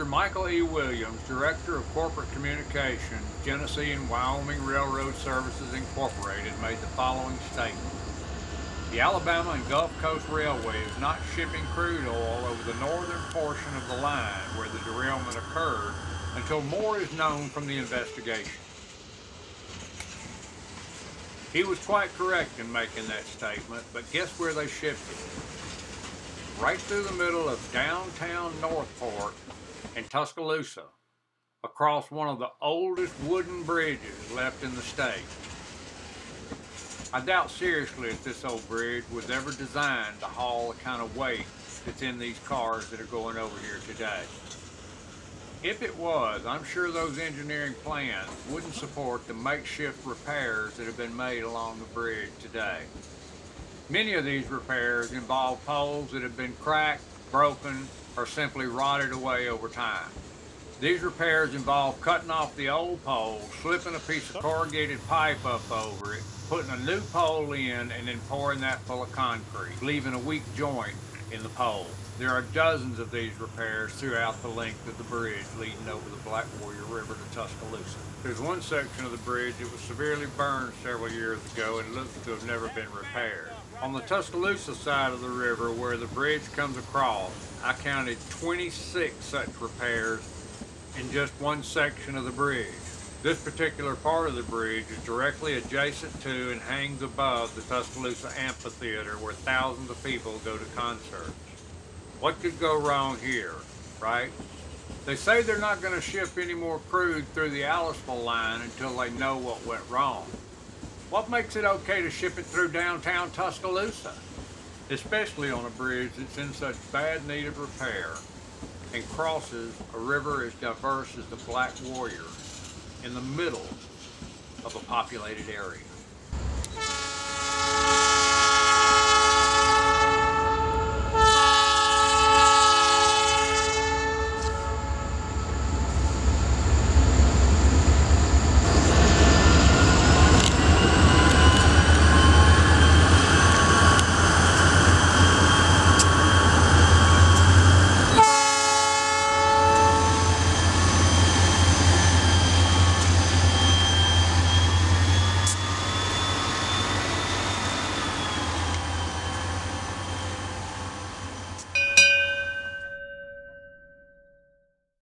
Mr. Michael E. Williams, Director of Corporate Communications, Genesee and Wyoming Railroad Services Incorporated, made the following statement. The Alabama and Gulf Coast Railway is not shipping crude oil over the northern portion of the line where the derailment occurred until more is known from the investigation. He was quite correct in making that statement, but guess where they shipped it? Right through the middle of downtown Northport and Tuscaloosa, across one of the oldest wooden bridges left in the state. I doubt seriously if this old bridge was ever designed to haul the kind of weight that's in these cars that are going over here today. If it was, I'm sure those engineering plans wouldn't support the makeshift repairs that have been made along the bridge today. Many of these repairs involve poles that have been cracked, broken, or simply rotted away over time. These repairs involve cutting off the old pole, slipping a piece of corrugated pipe up over it, putting a new pole in, and then pouring that full of concrete, leaving a weak joint in the pole. There are dozens of these repairs throughout the length of the bridge leading over the Black Warrior River to Tuscaloosa. There's one section of the bridge that was severely burned several years ago and looks to have never been repaired. On the Tuscaloosa side of the river where the bridge comes across, I counted 26 such repairs in just one section of the bridge. This particular part of the bridge is directly adjacent to and hangs above the Tuscaloosa Amphitheater where thousands of people go to concerts. What could go wrong here, right? They say they're not going to ship any more crude through the Aliceville line until they know what went wrong. What makes it okay to ship it through downtown Tuscaloosa, especially on a bridge that's in such bad need of repair and crosses a river as diverse as the Black Warrior in the middle of a populated area?